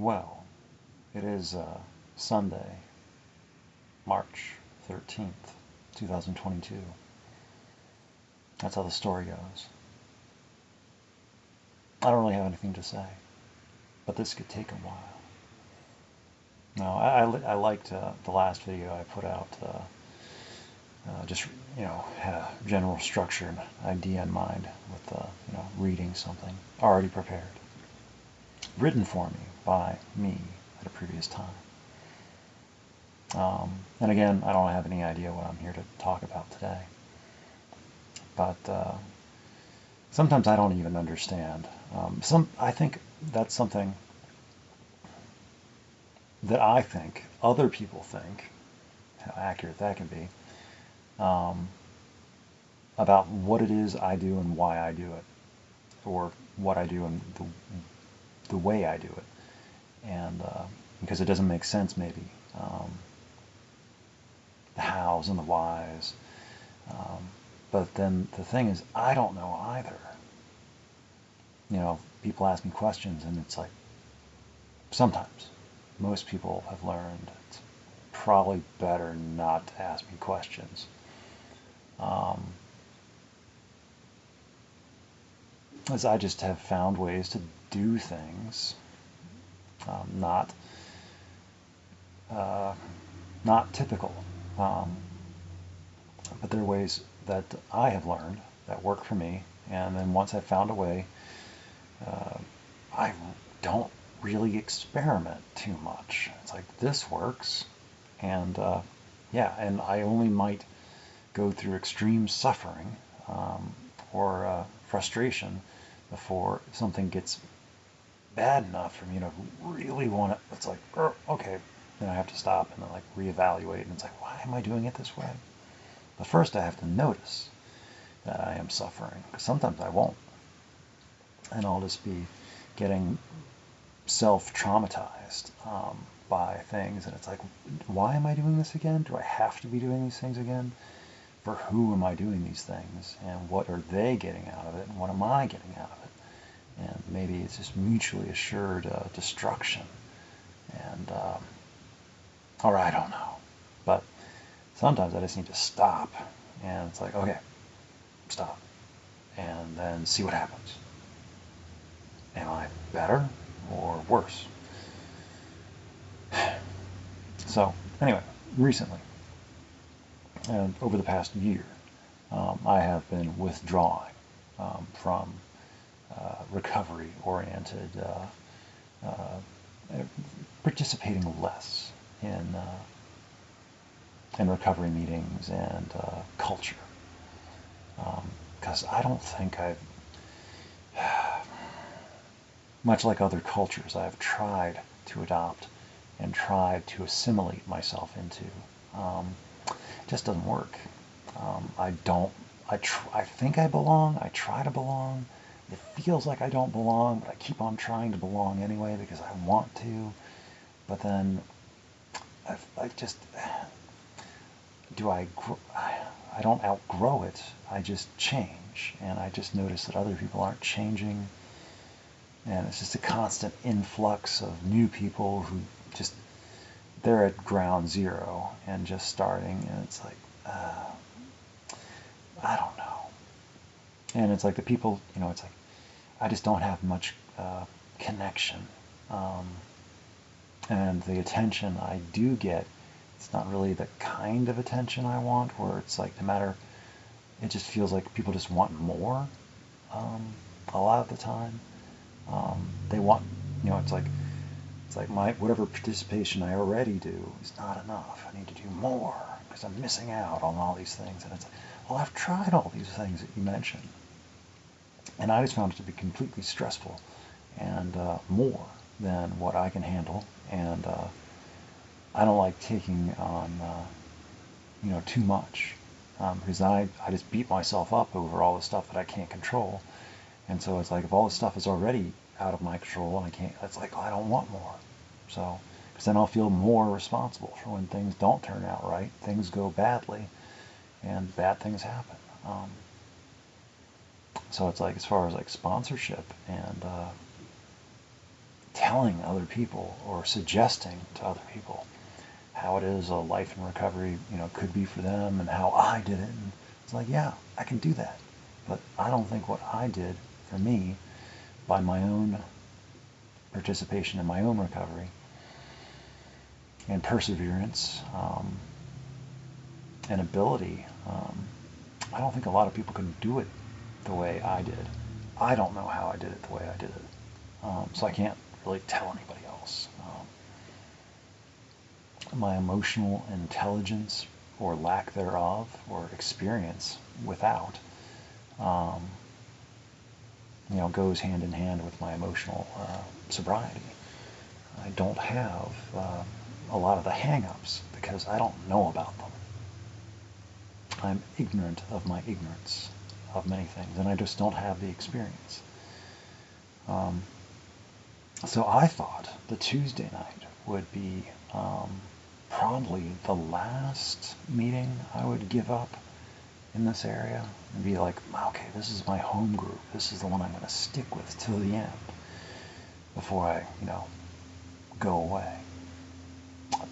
Well, it is Sunday, March 13th, 2022. That's how the story goes. I don't really have anything to say, but this could take a while. No, I liked the last video I put out. Just, had a general structure and idea in mind with, reading something already prepared, written for me by me at a previous time. And again, I don't have any idea what I'm here to talk about today. But sometimes I don't even understand. I think that's something that I think other people think, how accurate that can be, about what it is I do and why I do it, or what I do and the way I do it. And because it doesn't make sense, maybe. The hows and the whys. But then the thing is, I don't know either. People ask me questions, and it's like, sometimes, most people have learned it's probably better not to ask me questions. As I just have found ways to do things, not typical, but there are ways that I have learned that work for me, and then once I've found a way, I don't really experiment too much. It's like, this works, and and I only might go through extreme suffering or frustration before something gets bad enough for me to really want it. It's like, okay, then I have to stop and then reevaluate, and it's like, why am I doing it this way? But first I have to notice that I am suffering, because sometimes I won't, and I'll just be getting self-traumatized by things, and it's like, why am I doing this again? Do I have to be doing these things again? For who am I doing these things, and what are they getting out of it, and what am I getting out of it? And maybe it's just mutually assured destruction, and or I don't know. But sometimes I just need to stop, and it's like, okay, stop, and then see what happens. Am I better or worse? So anyway, recently, and over the past year, I have been withdrawing from recovery-oriented, participating less in recovery meetings and culture, because I don't think much like other cultures, I've tried to adopt and tried to assimilate myself into. It just doesn't work. I think I belong. I try to belong. It feels like I don't belong, but I keep on trying to belong anyway because I want to. But then I just, I don't outgrow it. I just change. And I just notice that other people aren't changing. And it's just a constant influx of new people who just, they're at ground zero and just starting. And it's like, I don't know. And it's like the people, it's like, I just don't have much connection. And the attention I do get, it's not really the kind of attention I want, where it's like, no matter, it just feels like people just want more a lot of the time. They want, it's like my, whatever participation I already do is not enough. I need to do more because I'm missing out on all these things. And it's like, well, I've tried all these things that you mentioned, and I just found it to be completely stressful and more than what I can handle. And I don't like taking on, too much, because I just beat myself up over all the stuff that I can't control. And so it's like, if all this stuff is already out of my control and I can't, it's like, I don't want more. So, because then I'll feel more responsible for when things don't turn out right, things go badly, and bad things happen. So it's like, as far as like sponsorship and telling other people or suggesting to other people how it is a life in recovery, could be for them and how I did it. And it's like, yeah, I can do that. But I don't think what I did for me by my own participation in my own recovery and perseverance and ability, I don't think a lot of people can do it the way I did. I don't know how I did it the way I did it. So I can't really tell anybody else. My emotional intelligence or lack thereof or experience without goes hand in hand with my emotional sobriety. I don't have a lot of the hang-ups because I don't know about them. I'm ignorant of my ignorance of many things, and I just don't have the experience. So I thought the Tuesday night would be probably the last meeting I would give up in this area and be like, okay, this is my home group. This is the one I'm going to stick with till the end before I, go away.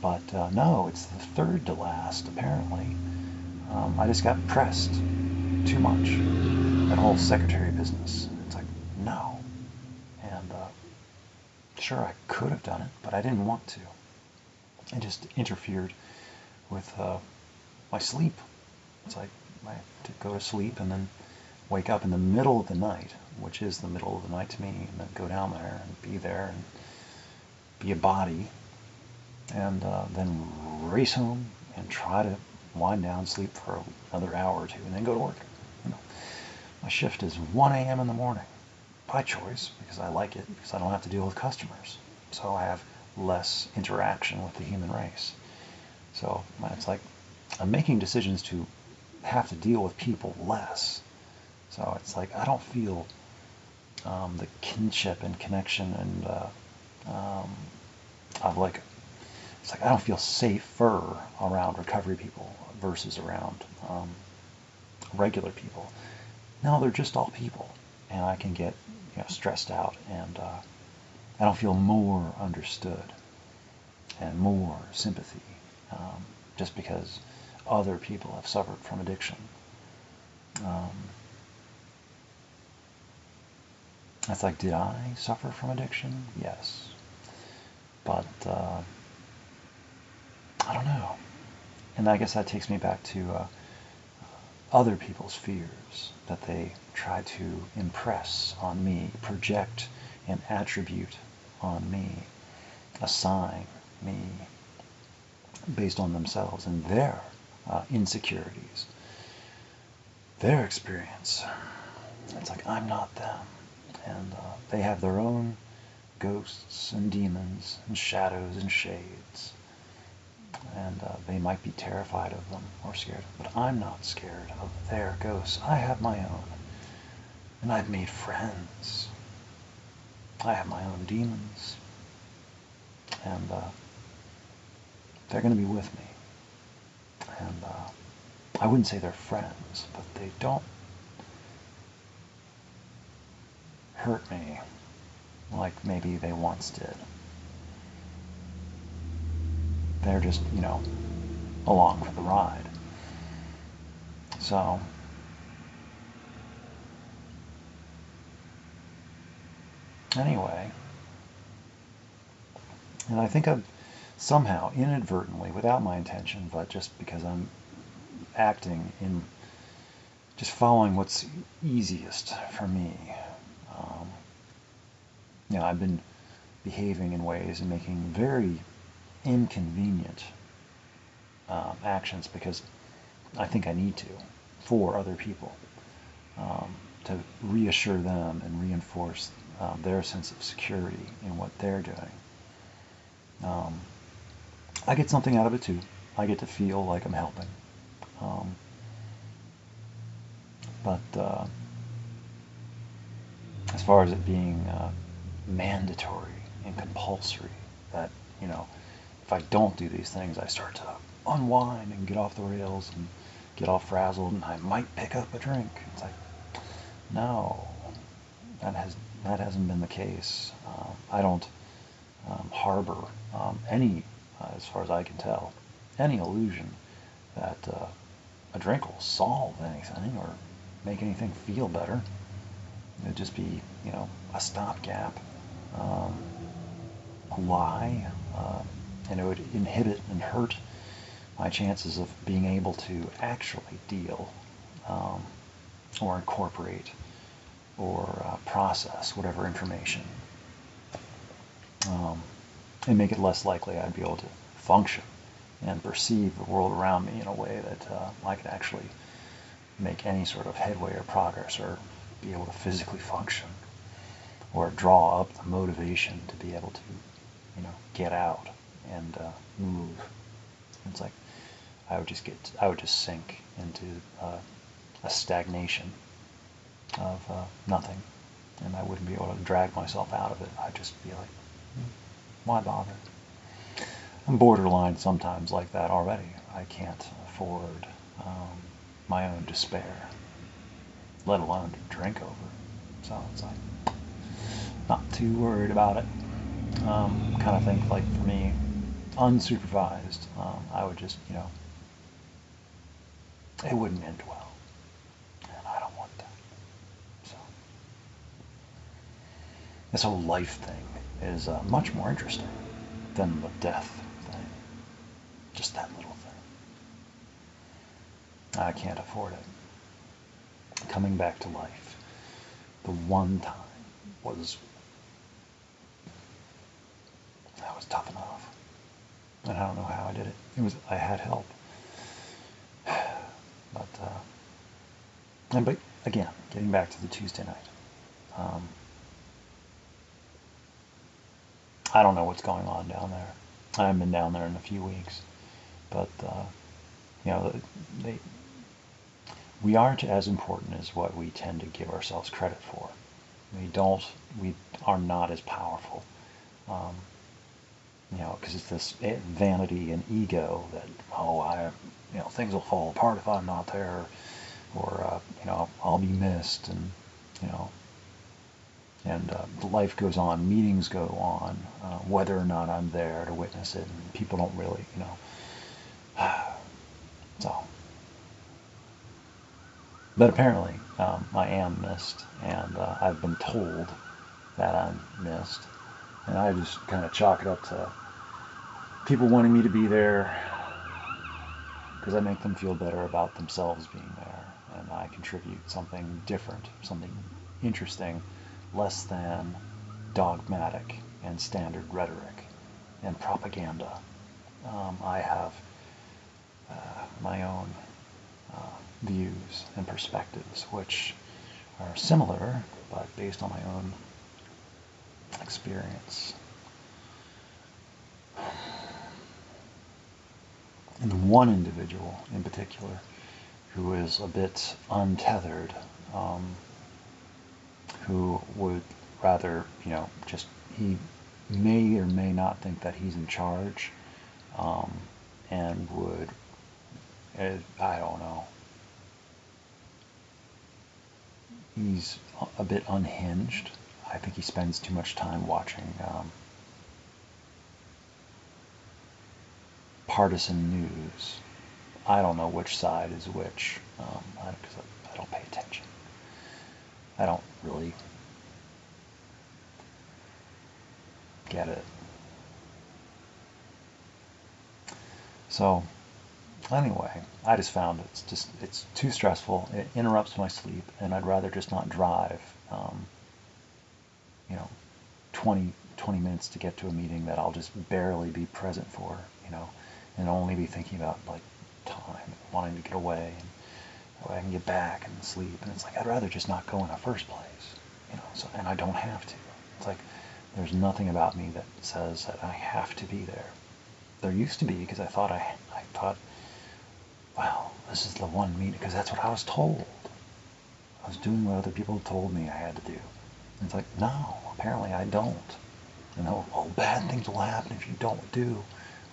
But no, it's the third to last, apparently. I just got pressed too much. That whole secretary business. It's like, no. And sure, I could have done it, but I didn't want to. It just interfered with my sleep. It's like I have to go to sleep and then wake up in the middle of the night, which is the middle of the night to me, and then go down there and be there and be a body, and then race home and try to wind down, sleep for another hour or two, and then go to work. My shift is 1 a.m. in the morning, by choice, because I like it, because I don't have to deal with customers. So I have less interaction with the human race. So it's like I'm making decisions to have to deal with people less. So it's like I don't feel the kinship and connection and of like, it's like I don't feel safer around recovery people versus around regular people. No, they're just all people, and I can get stressed out, and I don't feel more understood and more sympathy just because other people have suffered from addiction. It's like, did I suffer from addiction? Yes. But I don't know. And I guess that takes me back to other people's fears that they try to impress on me, project an attribute on me, assign me based on themselves and their insecurities, their experience. It's like I'm not them, and they have their own ghosts and demons and shadows and shades, and they might be terrified of them or scared, but I'm not scared of their ghosts. I have my own, and I've made friends. I have my own demons, and they're going to be with me. And I wouldn't say they're friends, but they don't hurt me like maybe they once did. They're just, along for the ride. So, anyway, and I think I've somehow, inadvertently, without my intention, but just because I'm acting in, just following what's easiest for me. I've been behaving in ways and making very inconvenient actions because I think I need to for other people to reassure them and reinforce their sense of security in what they're doing. I get something out of it too. I get to feel like I'm helping. But as far as it being mandatory and compulsory, that, if I don't do these things, I start to unwind and get off the rails and get all frazzled, and I might pick up a drink. It's like, no, that hasn't been the case. I don't harbor any, as far as I can tell, any illusion that a drink will solve anything or make anything feel better. It would just be, a stopgap, a lie, and it would inhibit and hurt my chances of being able to actually deal or incorporate or process whatever information, and make it less likely I'd be able to function and perceive the world around me in a way that I could actually make any sort of headway or progress, or be able to physically function, or draw up the motivation to be able to, get out and move. It's like I would just sink into a stagnation of nothing, and I wouldn't be able to drag myself out of it. I'd just be like, why bother? I'm borderline sometimes like that already. I can't afford my own despair, let alone to drink over. So it's like, not too worried about it. Kind of think, like, for me, unsupervised, I would just, it wouldn't end well. And I don't want that. So this whole life thing is much more interesting than the death thing. Just that little thing. I can't afford it. Coming back to life, the one time was tough enough, and I don't know how I did it. I had help, but again, getting back to the Tuesday night, I don't know what's going on down there. I haven't been down there in a few weeks, but we aren't as important as what we tend to give ourselves credit for. We are not as powerful. Because it's this vanity and ego that, things will fall apart if I'm not there, or, I'll be missed, and life goes on, meetings go on, whether or not I'm there to witness it, and people don't really, so. But apparently, I am missed, and I've been told that I'm missed, and I just kind of chalk it up to people wanting me to be there because I make them feel better about themselves being there, and I contribute something different, something interesting, less than dogmatic and standard rhetoric and propaganda. I have my own views and perspectives, which are similar, but based on my own experience. And one individual in particular who is a bit untethered, who would rather, he may or may not think that he's in charge, and would, I don't know, he's a bit unhinged. I think he spends too much time watching partisan news. I don't know which side is which, because I don't pay attention. I don't really get it. So anyway, I just found it's too stressful. It interrupts my sleep, and I'd rather just not drive 20 minutes to get to a meeting that I'll just barely be present for, and only be thinking about, like, time, wanting to get away, and that way I can get back and sleep. And it's like, I'd rather just not go in the first place, so, and I don't have to. It's like, there's nothing about me that says that I have to be there. There used to be, because I thought, well, this is the one meeting, because that's what I was told. I was doing what other people told me I had to do. And it's like, no, apparently I don't. Bad things will happen if you don't do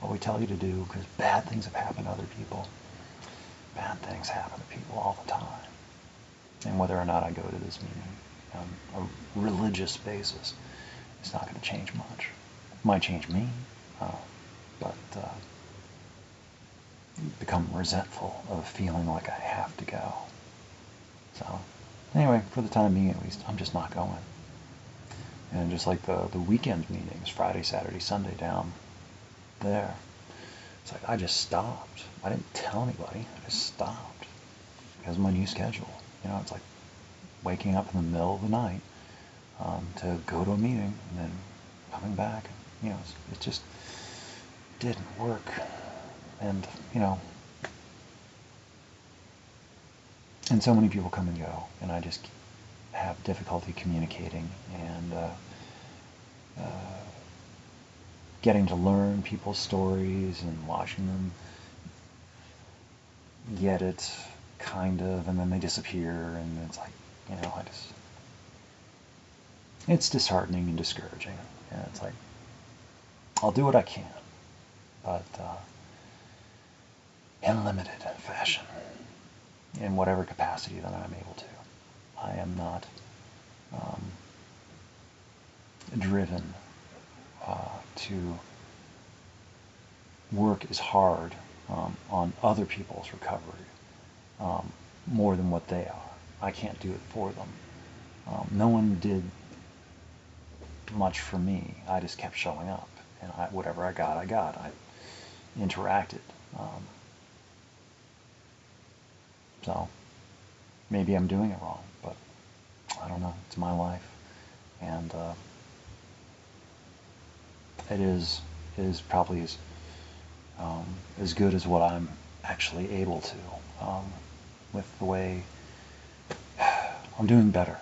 what we tell you to do, because bad things have happened to other people. Bad things happen to people all the time. And whether or not I go to this meeting on a religious basis, it's not going to change much. Might change me, but become resentful of feeling like I have to go. So anyway, for the time being at least, I'm just not going. And just like the weekend meetings, Friday, Saturday, Sunday down there, it's like I just stopped. I didn't tell anybody. I just stopped because of my new schedule. You know, it's like waking up in the middle of the night to go to a meeting and then coming back. You know, it just didn't work. And, you know, and so many people come and go, and I just have difficulty communicating and getting to learn people's stories and watching them get it, kind of, and then they disappear, and it's like, you know, it's disheartening and discouraging. And it's like, I'll do what I can, but in limited fashion, in whatever capacity that I'm able to. I am not driven to work as hard on other people's recovery more than what they are. I can't do it for them. No one did much for me. I just kept showing up, and whatever I got, I got. I interacted. So maybe I'm doing it wrong, but I don't know. It's my life, and it is probably as good as what I'm actually able to with the way I'm doing better.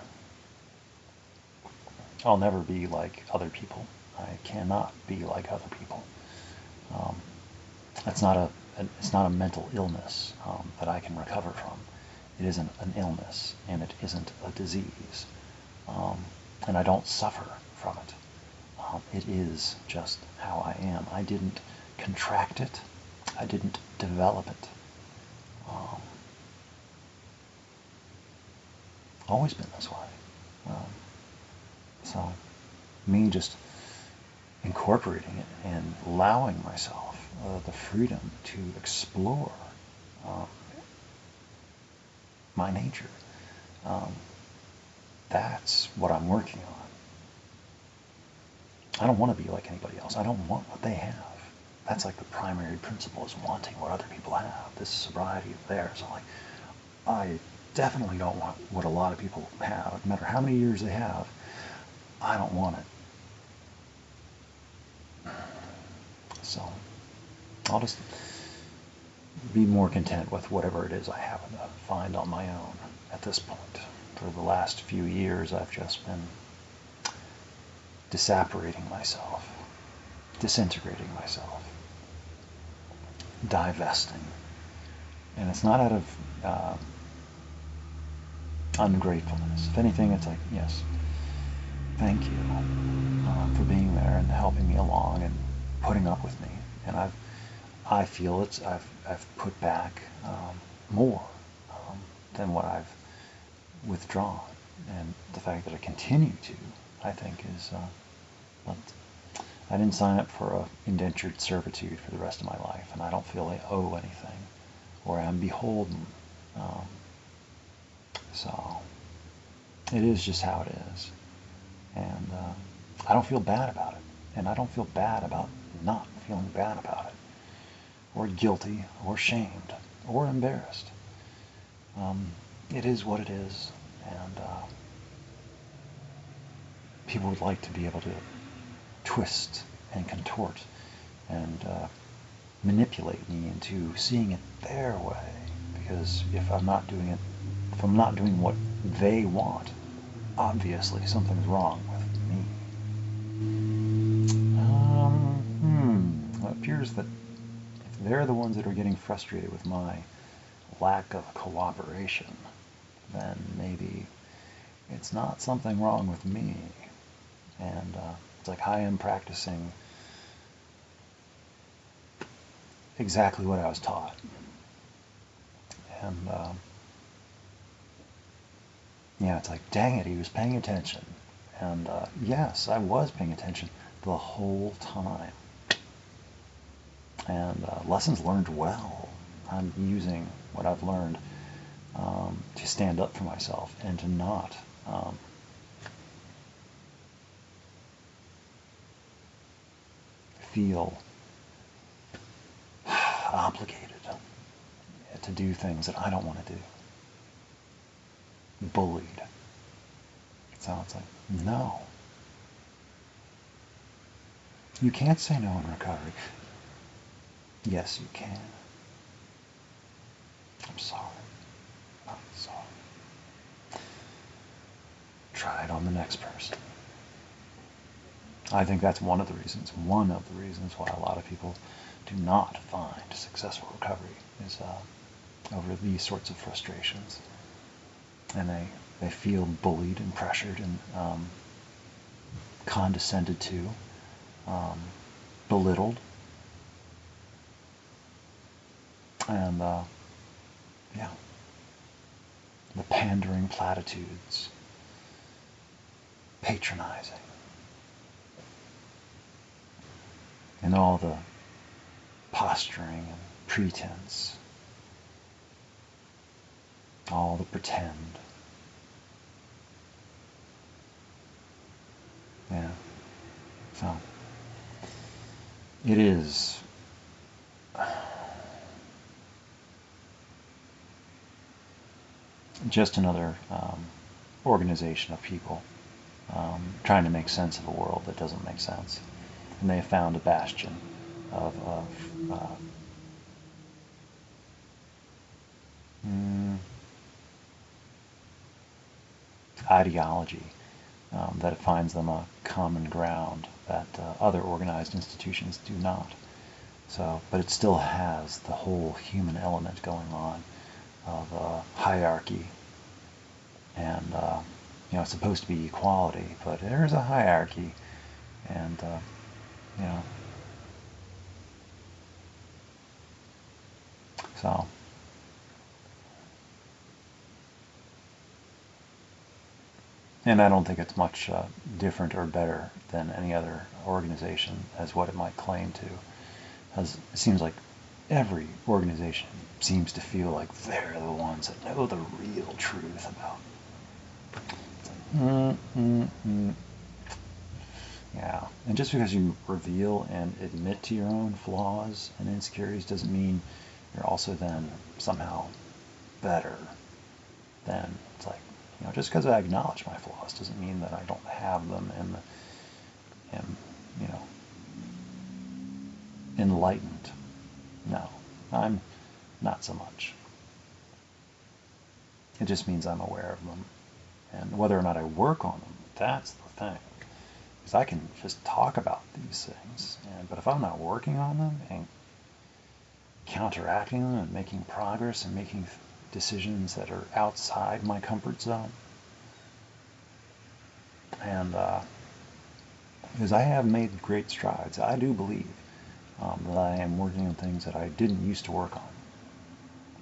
I'll never be like other people. I cannot be like other people. It's not a mental illness that I can recover from. It isn't an illness, and it isn't a disease, and I don't suffer from it. It is just how I am. I didn't contract it. I didn't develop it. Always been this way. So me just incorporating it and allowing myself the freedom to explore my nature. That's what I'm working on. I don't want to be like anybody else. I don't want what they have. That's like the primary principle, is wanting what other people have. This sobriety of theirs. I'm like, I definitely don't want what a lot of people have. No matter how many years they have, I don't want it. So I'll just be more content with whatever it is I happen to find on my own at this point. For the last few years, I've just been disapparating myself, disintegrating myself, divesting. And it's not out of ungratefulness. If anything, it's like, yes, thank you for being there and helping me along and putting up with me. And I feel I've put back more than what I've withdrawn. And the fact that I continue to, I think, is I didn't sign up for a indentured servitude for the rest of my life, and I don't feel I owe anything or I'm beholden. So it is just how it is, and I don't feel bad about it, and I don't feel bad about not feeling bad about it, or guilty, or shamed, or embarrassed. It is what it is, and people would like to be able to twist and contort and manipulate me into seeing it their way, because if I'm not doing what they want, obviously something's wrong with me. It appears that if they're the ones that are getting frustrated with my lack of cooperation, then maybe it's not something wrong with me. And it's like I am practicing exactly what I was taught. And yeah, it's like, dang it, he was paying attention. And yes, I was paying attention. the whole time. And lessons learned well. I'm using what I've learned to stand up for myself and to not feel obligated to do things that I don't want to do. Bullied. So it's like, no. You can't say no in recovery. Yes, you can. I'm sorry. I'm sorry. Try it on the next person. I think that's one of the reasons why a lot of people do not find successful recovery is over these sorts of frustrations. And they feel bullied and pressured and condescended to, belittled. And, yeah, the pandering platitudes, patronizing, and all the posturing and pretense, all the pretend. Yeah. So, it is just another organization of people trying to make sense of a world that doesn't make sense. And they have found a bastion of ideology that finds them a common ground that other organized institutions do not. So, but it still has the whole human element going on of hierarchy, and it's supposed to be equality, but there's a hierarchy, and so. And I don't think it's much different or better than any other organization as what it might claim to. As it seems like every organization seems to feel like they're the ones that know the real truth about. Yeah, and just because you reveal and admit to your own flaws and insecurities doesn't mean you're also then somehow better than, it's like, just because I acknowledge my flaws doesn't mean that I don't have them and am, enlightened. No, I'm not so much. It just means I'm aware of them. And whether or not I work on them, that's the thing. Because I can just talk about these things, but if I'm not working on them and counteracting them and making progress and making decisions that are outside my comfort zone, and because I have made great strides, I do believe that I am working on things that I didn't used to work on.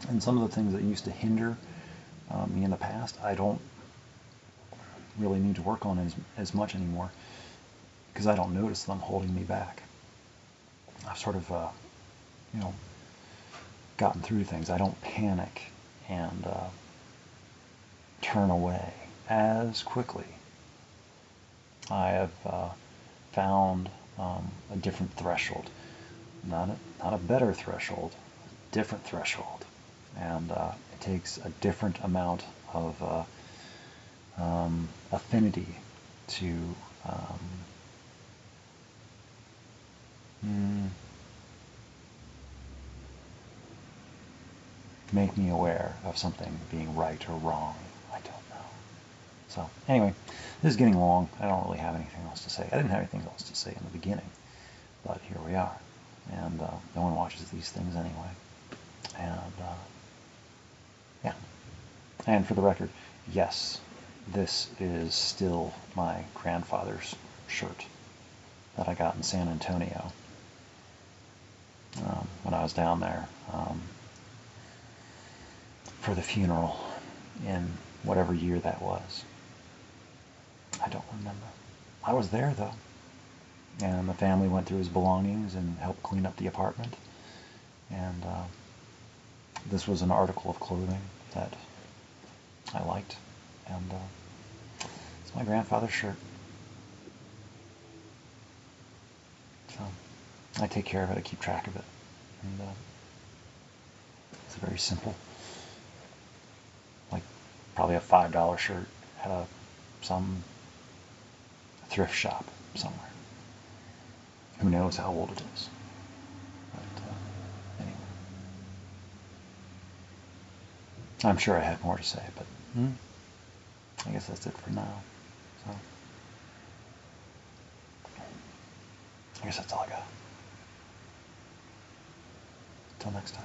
And some of the things that used to hinder me in the past, I don't really need to work on as much anymore because I don't notice them holding me back. I've sort of, gotten through things. I don't panic and turn away as quickly. I have found a different threshold, not a better threshold, a different threshold, and it takes a different amount of affinity to make me aware of something being right or wrong. I don't know. So anyway, this is getting long. I don't really have anything else to say. I didn't have anything else to say in the beginning, but here we are. And no one watches these things anyway. And yeah. And for the record, yes, this is still my grandfather's shirt that I got in San Antonio when I was down there for the funeral in whatever year that was. I don't remember. I was there though. And the family went through his belongings and helped clean up the apartment. And this was an article of clothing that I liked. And it's my grandfather's shirt. So I take care of it. I keep track of it. And it's very simple. Like probably a $5 shirt at some thrift shop somewhere. Who knows how old it is. But anyway. I'm sure I have more to say, but I guess that's it for now. So I guess that's all I got. Until next time.